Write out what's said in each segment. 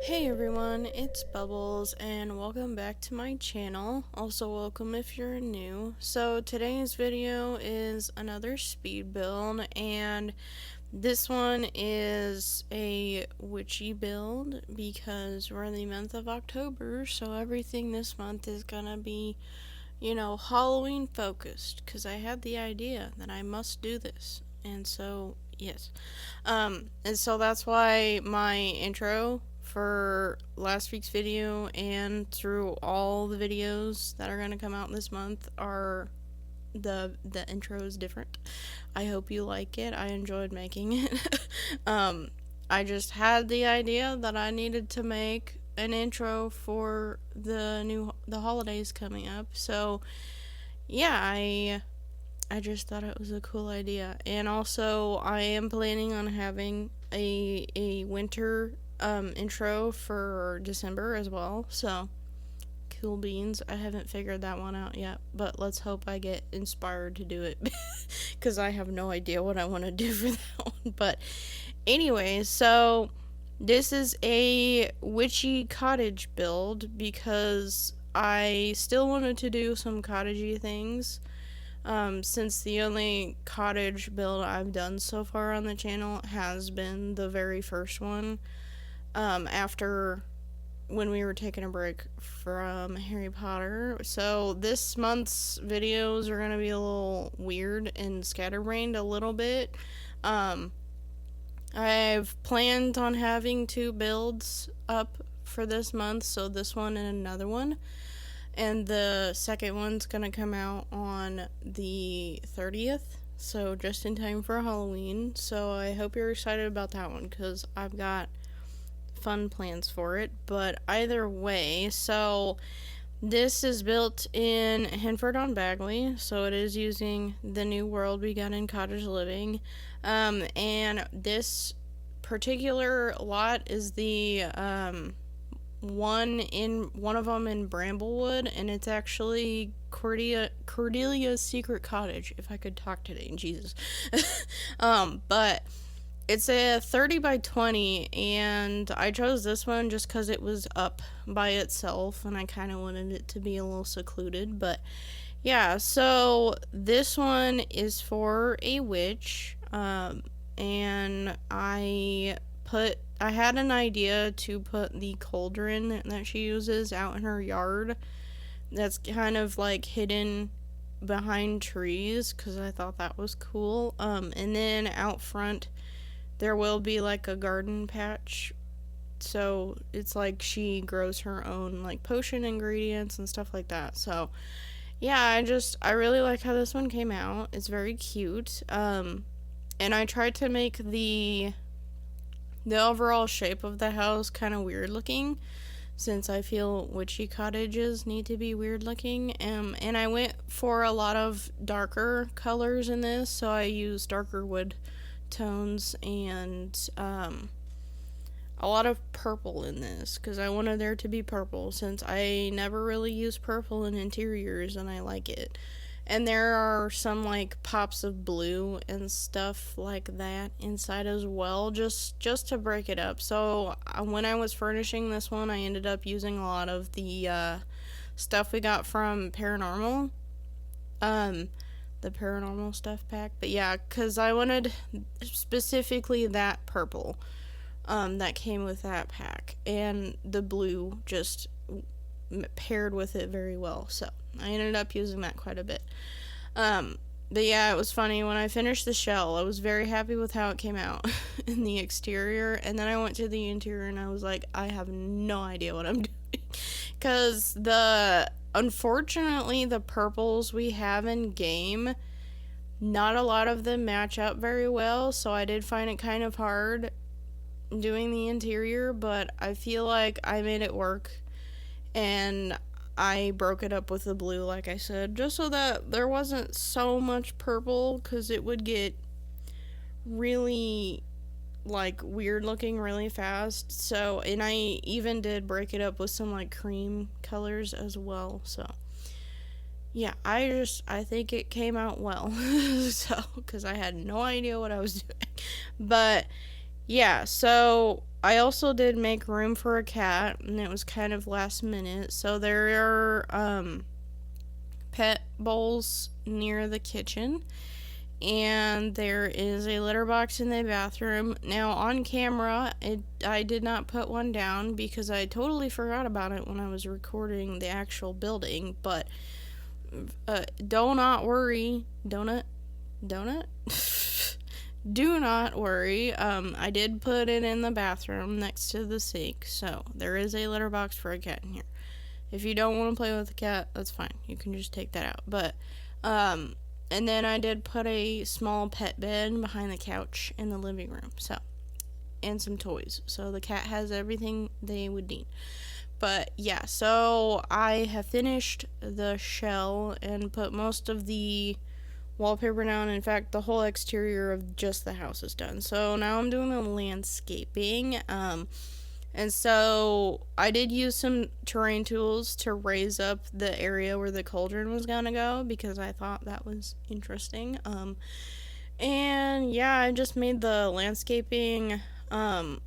Hey everyone, it's Bubbles and welcome back to my channel. Also welcome if you're new. So today's video is another speed build, and this one is a witchy build because we're in the month of October, so everything this month is gonna be, Halloween focused, because I had the idea that I must do this. And so, yes. And so that's why my intro for last week's video and through all the videos that are going to come out this month are the intro is different. I hope you like it. I enjoyed making it. I just had the idea that I needed to make an intro for the holidays coming up. So, yeah, I just thought it was a cool idea. And also, I am planning on having a winter intro for December as well. So, cool beans. I haven't figured that one out yet, but let's hope I get inspired to do it because I have no idea what I want to do for that one. But anyway, so this is a witchy cottage build because I still wanted to do some cottagey things. Since the only cottage build I've done so far on the channel has been the very first one, after when we were taking a break from Harry Potter. So this month's videos are going to be a little weird and scatterbrained a little bit. I've planned on having 2 builds up for this month, so this one and another one. And the second one's gonna come out on the 30th, so just in time for Halloween. So I hope you're excited about that one because I've got fun plans for it. But either way, so this is built in Henford on Bagley, so it is using the new world we got in Cottage Living. And this particular lot is the one of them in Bramblewood, and it's actually Cordelia's secret cottage, if I could talk today, Jesus. But it's a 30 by 20, and I chose this one just because it was up by itself and I kind of wanted it to be a little secluded. But yeah, so this one is for a witch, and I had an idea to put the cauldron that she uses out in her yard that's kind of like hidden behind trees because I thought that was cool. And then out front there will be like a garden patch, so it's like she grows her own like potion ingredients and stuff like that. So yeah, I really like how this one came out. It's very cute. And I tried to make the overall shape of the house kind of weird looking, since I feel witchy cottages need to be weird looking. And I went for a lot of darker colors in this, so I used darker wood tones and a lot of purple in this because I wanted there to be purple, since I never really use purple in interiors and I like it. And there are some like pops of blue and stuff like that inside as well, just to break it up. So when I was furnishing this one, I ended up using a lot of the stuff we got from Paranormal, the Paranormal stuff pack. But yeah, because I wanted specifically that purple that came with that pack, and the blue just paired with it very well, so I ended up using that quite a bit. But yeah, it was funny when I finished the shell. I was very happy with how it came out in the exterior, and then I went to the interior and I was like, I have no idea what I'm doing because unfortunately the purples we have in game, not a lot of them match up very well, so I did find it kind of hard doing the interior, but I feel like I made it work. And I broke it up with the blue, like I said, just so that there wasn't so much purple, because it would get really, like, weird looking really fast. So, and I even did break it up with some, like, cream colors as well. So, yeah, I think it came out well. So, because I had no idea what I was doing. But, yeah, so I also did make room for a cat, and it was kind of last minute. So there are pet bowls near the kitchen, and there is a litter box in the bathroom. Now, on camera, I did not put one down because I totally forgot about it when I was recording the actual building, but do not worry. Donut? Do not worry. I did put it in the bathroom next to the sink, so there is a litter box for a cat in here. If you don't want to play with the cat, that's fine. You can just take that out. But, and then I did put a small pet bed behind the couch in the living room, so, and some toys. So the cat has everything they would need. But yeah, so I have finished the shell and put most of the wallpaper down. In fact, the whole exterior of just the house is done. So now I'm doing the landscaping. And so I did use some terrain tools to raise up the area where the cauldron was gonna go because I thought that was interesting. And yeah, I just made the landscaping kind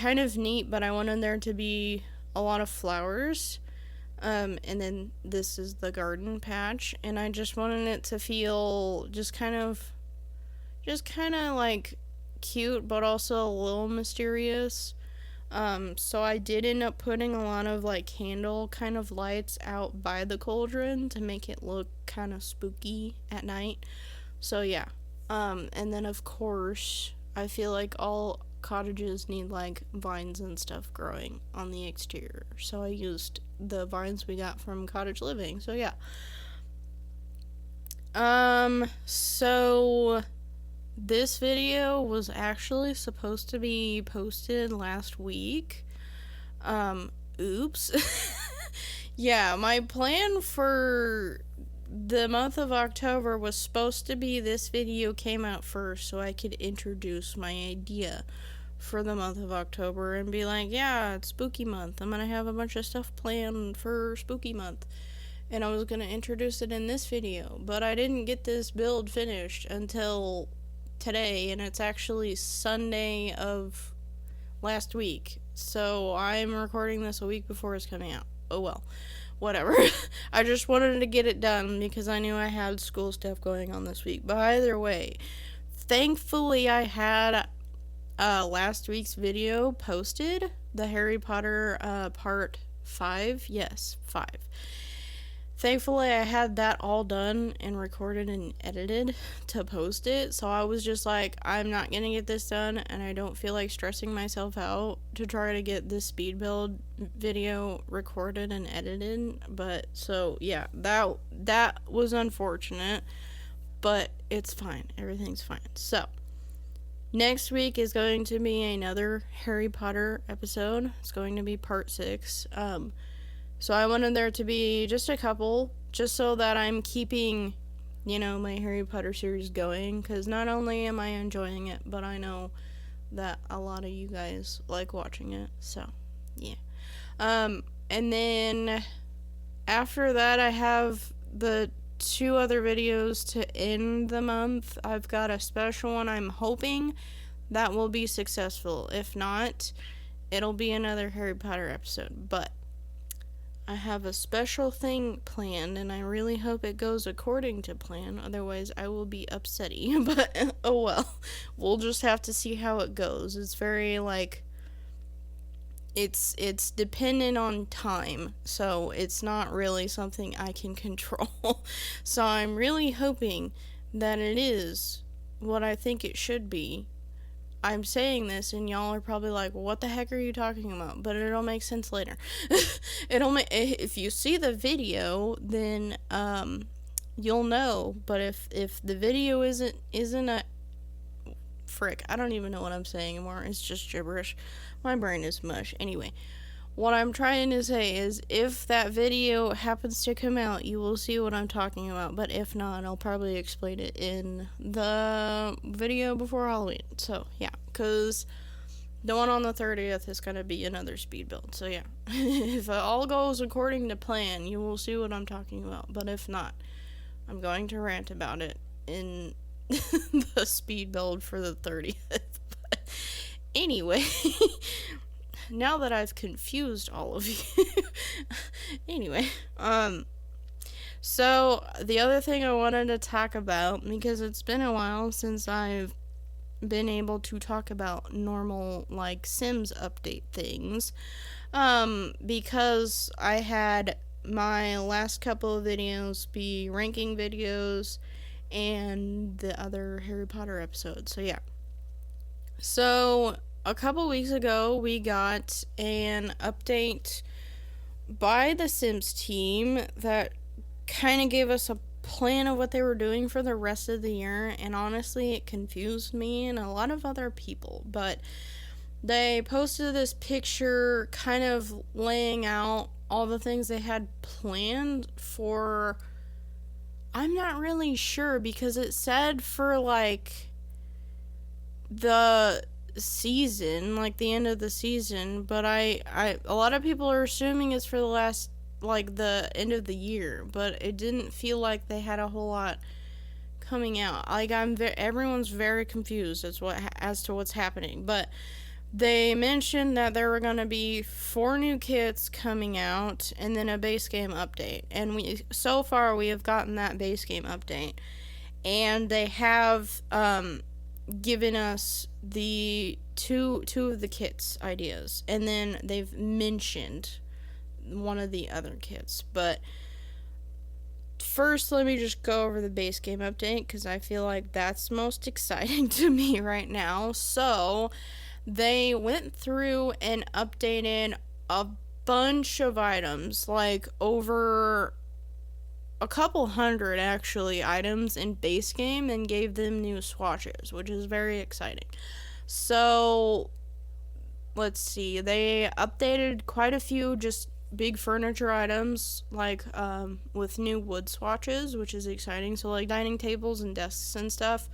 of neat, but I wanted there to be a lot of flowers. And then this is the garden patch, and I just wanted it to feel just kind of like cute, but also a little mysterious. So I did end up putting a lot of like candle kind of lights out by the cauldron to make it look kind of spooky at night. So yeah. And then of course, I feel like all cottages need like vines and stuff growing on the exterior. So I used the vines we got from Cottage Living. So yeah. So this video was actually supposed to be posted last week. Oops. Yeah, my plan for the month of October was supposed to be this video came out first so I could introduce my idea for the month of October and be like, yeah, it's spooky month. I'm gonna have a bunch of stuff planned for spooky month. And I was gonna introduce it in this video, but I didn't get this build finished until today, and it's actually Sunday of last week. So I'm recording this a week before it's coming out. Oh well. Whatever. I just wanted to get it done because I knew I had school stuff going on this week. But either way, thankfully I had last week's video posted, the Harry Potter part 5. Yes, 5. Thankfully I had that all done and recorded and edited to post it. So I was just like, I'm not gonna get this done, and I don't feel like stressing myself out to try to get this speed build video recorded and edited. But so yeah, that was unfortunate, but it's fine. Everything's fine. So next week is going to be another Harry Potter episode. It's going to be part 6. So I wanted there to be just a couple, just so that I'm keeping, my Harry Potter series going, because not only am I enjoying it, but I know that a lot of you guys like watching it, so, yeah. And then after that, I have the 2 other videos to end the month. I've got a special one I'm hoping that will be successful. If not, it'll be another Harry Potter episode, but I have a special thing planned, and I really hope it goes according to plan. Otherwise, I will be upsetty. But, oh well. We'll just have to see how it goes. It's very, it's dependent on time. So, it's not really something I can control. So, I'm really hoping that it is what I think it should be. I'm saying this and y'all are probably like, what the heck are you talking about? But it'll make sense later. If you see the video, then you'll know. But if the video isn't a frick, I don't even know what I'm saying anymore. It's just gibberish. My brain is mush. Anyway, what I'm trying to say is, if that video happens to come out, you will see what I'm talking about. But if not, I'll probably explain it in the video before Halloween. So, yeah, because the one on the 30th is going to be another speed build. So, yeah, if it all goes according to plan, you will see what I'm talking about. But if not, I'm going to rant about it in the speed build for the 30th. But Anyway, now that I've confused all of you. Anyway, so the other thing I wanted to talk about, because it's been a while since I've been able to talk about normal, like, Sims update things, because I had my last couple of videos be ranking videos and the other Harry Potter episodes. So yeah. So a couple weeks ago we got an update by the Sims team that kind of gave us a plan of what they were doing for the rest of the year, and honestly it confused me and a lot of other people, but they posted this picture kind of laying out all the things they had planned for, I'm not really sure, because it said for, like, the season, like the end of the season, but a lot of people are assuming it's for the last, like, the end of the year, but it didn't feel like they had a whole lot coming out. Like, everyone's very confused as to what's happening, but they mentioned that there were going to be 4 new kits coming out and then a base game update. And so far we have gotten that base game update. And they have given us the two of the kits ideas. And then they've mentioned one of the other kits. But first, let me just go over the base game update, because I feel like that's most exciting to me right now. So they went through and updated a bunch of items, like over a couple hundred actually items in base game, and gave them new swatches, which is very exciting. So let's see, they updated quite a few just big furniture items, like with new wood swatches, which is exciting. So like dining tables and desks and stuff.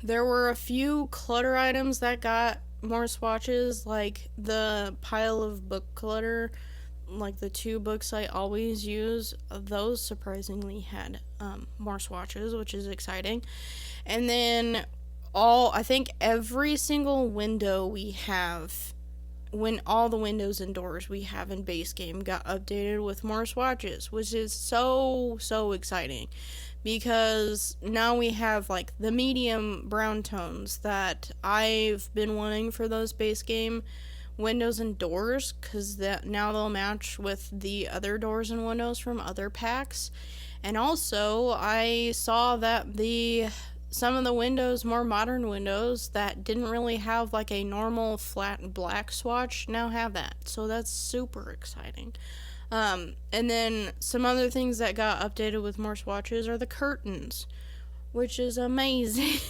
There were a few clutter items that got more swatches, like the pile of book clutter, like the 2 books I always use. Those surprisingly had more swatches, which is exciting. And then I think every single window we have, all the windows and doors we have in base game got updated with more swatches, which is so exciting. Because now we have, like, the medium brown tones that I've been wanting for those base game windows and doors, because now they'll match with the other doors and windows from other packs. And also, I saw that some of the windows, more modern windows, that didn't really have, like, a normal flat black swatch, now have that. So that's super exciting. And then some other things that got updated with more swatches are the curtains, which is amazing.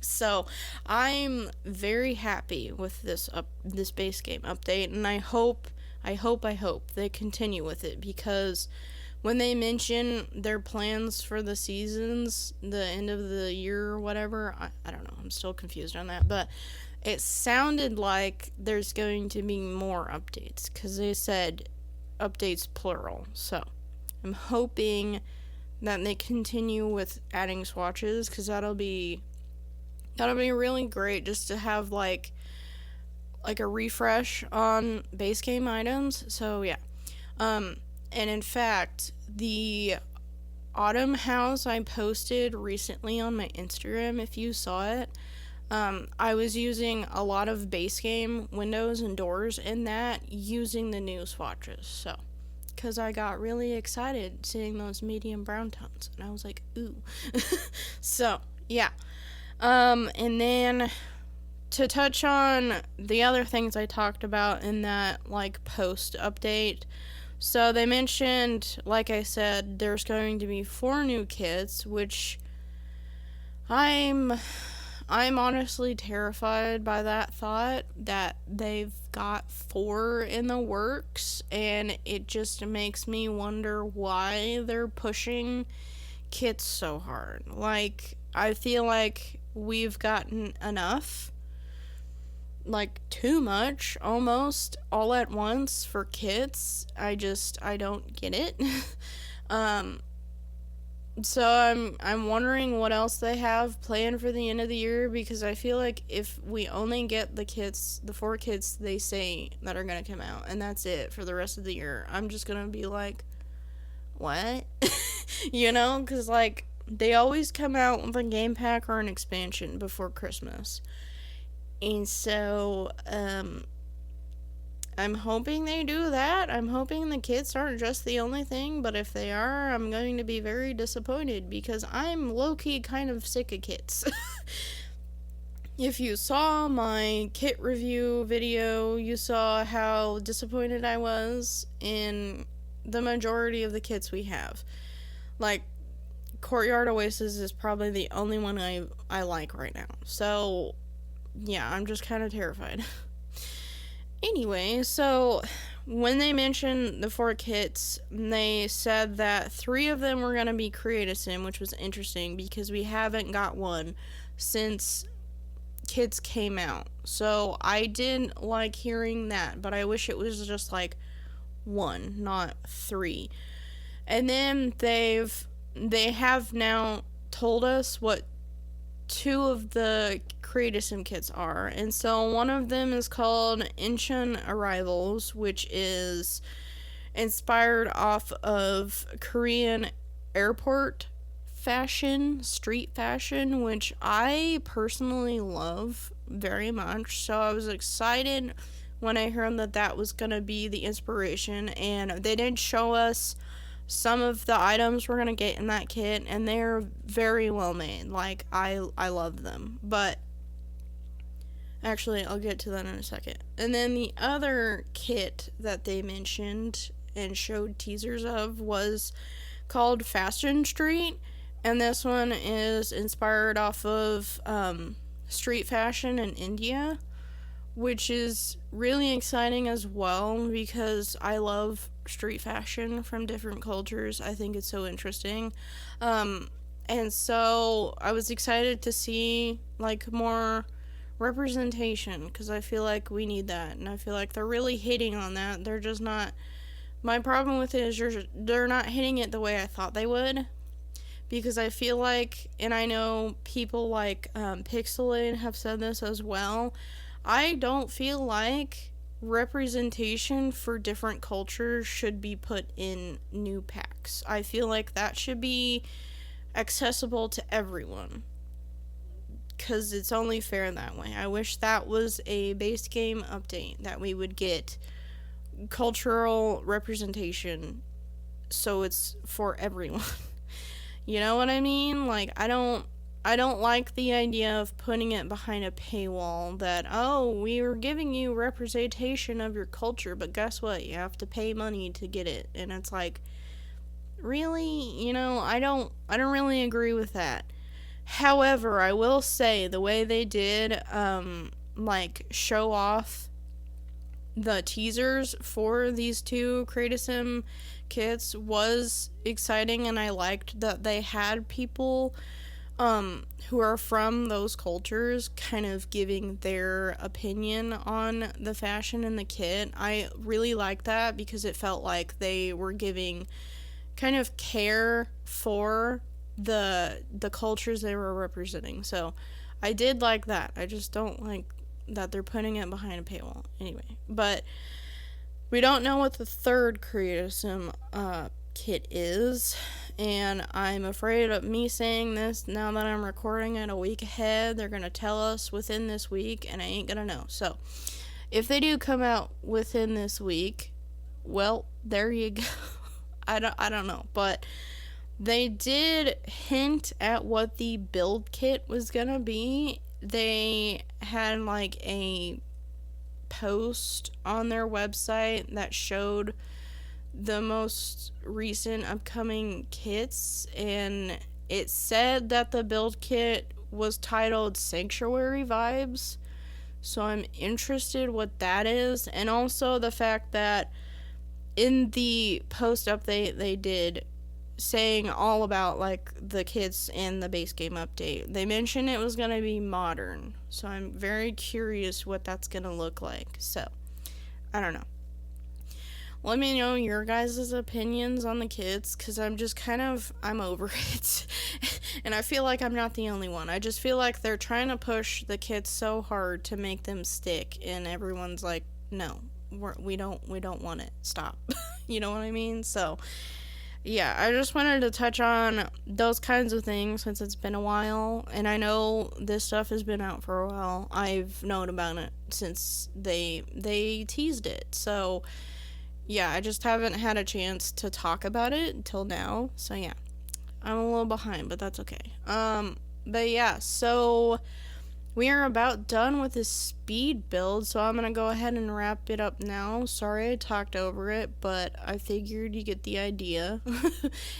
So I'm very happy with this base game update, and I hope they continue with it, because when they mention their plans for the seasons, the end of the year or whatever, I don't know, I'm still confused on that, but it sounded like there's going to be more updates, because they said updates plural. So I'm hoping that they continue with adding swatches, because that'll be really great, just to have like a refresh on base game items. So yeah. And in fact, the autumn house I posted recently on my Instagram, if you saw it, I was using a lot of base game windows and doors in that, using the new swatches. So, because I got really excited seeing those medium brown tones, and I was like, ooh. So, yeah. And then to touch on the other things I talked about in that, like, post update. So they mentioned, like I said, there's going to be 4 new kits, which I'm honestly terrified by that thought, that they've got 4 in the works, and it just makes me wonder why they're pushing kits so hard. Like, I feel like we've gotten enough, like too much almost all at once for kits. I don't get it. So I'm wondering what else they have planned for the end of the year, because I feel like if we only get the 4 kits they say that are gonna come out, and that's it for the rest of the year, I'm just gonna be like, what? You know, because like they always come out with a game pack or an expansion before Christmas, and so I'm hoping they do that. I'm hoping the kits aren't just the only thing, but if they are, I'm going to be very disappointed because I'm low-key kind of sick of kits. If you saw my kit review video, you saw how disappointed I was in the majority of the kits we have. Like, Courtyard Oasis is probably the only one I like right now. So, yeah, I'm just kind of terrified. Anyway, so when they mentioned the 4 kits, they said that 3 of them were going to be Create Sim, which was interesting because we haven't got one since kits came out. So I didn't like hearing that, but I wish it was just like 1, not 3. And then they have now told us what 2 of the Create Sim kits are. And so one of them is called Incheon Arrivals, which is inspired off of Korean airport fashion, street fashion, which I personally love very much. So I was excited when I heard that was going to be the inspiration, and they did show us some of the items we're going to get in that kit, and they're very well made. Like, I love them. But actually, I'll get to that in a second. And then the other kit that they mentioned and showed teasers of was called Fashion Street, and this one is inspired off of street fashion in India, which is really exciting as well because I love street fashion from different cultures. I think it's so interesting. And so I was excited to see like more representation because I feel like we need that, and I feel like they're really hitting on that. They're just not. My problem with it is they're not hitting it the way I thought they would, because I feel like, and I know people like Pixelate have said this as well, I don't feel like representation for different cultures should be put in new packs. I feel like that should be accessible to everyone, because it's only fair that way. I wish that was a base game update, that we would get cultural representation so it's for everyone. You know what I mean? Like, I don't like the idea of putting it behind a paywall that, oh, we are giving you representation of your culture, but guess what? You have to pay money to get it. And it's like, really? You know, I don't really agree with that. However, I will say the way they did like show off the teasers for these 2 Create Sim kits was exciting, and I liked that they had people who are from those cultures kind of giving their opinion on the fashion in the kit. I really liked that because it felt like they were giving kind of care for the cultures they were representing. So I did like that. I just don't like that they're putting it behind a paywall. Anyway, but we don't know what the 3rd Create Sim kit is, and I'm afraid of me saying this now that I'm recording it a week ahead. They're gonna tell us within this week, and I ain't gonna know. So if they do come out within this week, well, there you go. I don't know, but they did hint at what the build kit was gonna be. They had like a post on their website that showed the most recent upcoming kits, and it said that the build kit was titled Sanctuary Vibes. So I'm interested what that is, and also the fact that in the post update they did saying all about like the kits and the base game update, they mentioned it was going to be modern, so I'm very curious what that's going to look like. So I don't know. let me know your guys' opinions on the kids, because I'm over it. And I feel like I'm not the only one. I just feel like they're trying to push the kids so hard to make them stick, and everyone's like, no, we don't want it. Stop. You know what I mean? So, yeah, I just wanted to touch on those kinds of things since it's been a while, and I know this stuff has been out for a while. I've known about it since they teased it. So, yeah, I just haven't had a chance to talk about it until now. So yeah, I'm a little behind, but that's okay. But yeah, so we are about done with this speed build, so I'm gonna go ahead and wrap it up now. Sorry I talked over it, but I figured you get the idea.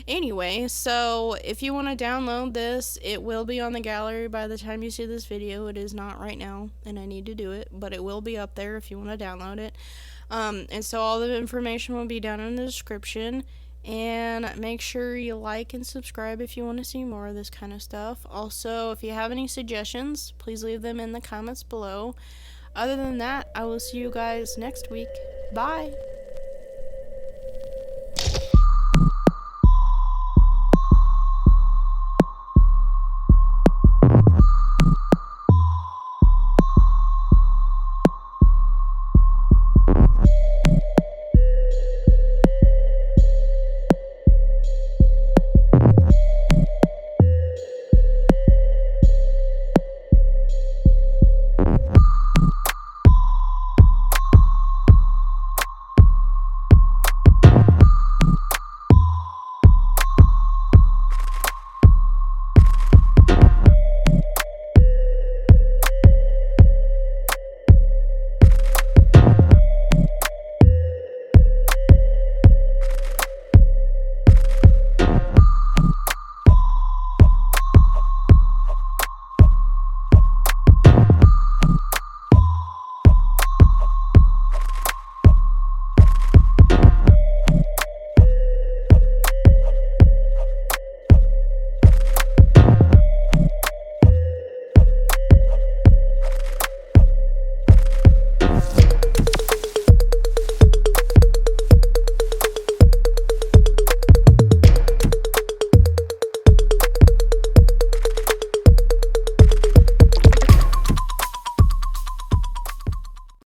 Anyway, so if you want to download this, it will be on the gallery by the time you see this video. It is not right now, and I need to do it, but it will be up there if you want to download it. And so all the information will be down in the description. And make sure you like and subscribe if you want to see more of this kind of stuff. Also, if you have any suggestions, please leave them in the comments below. Other than that, I will see you guys next week. Bye!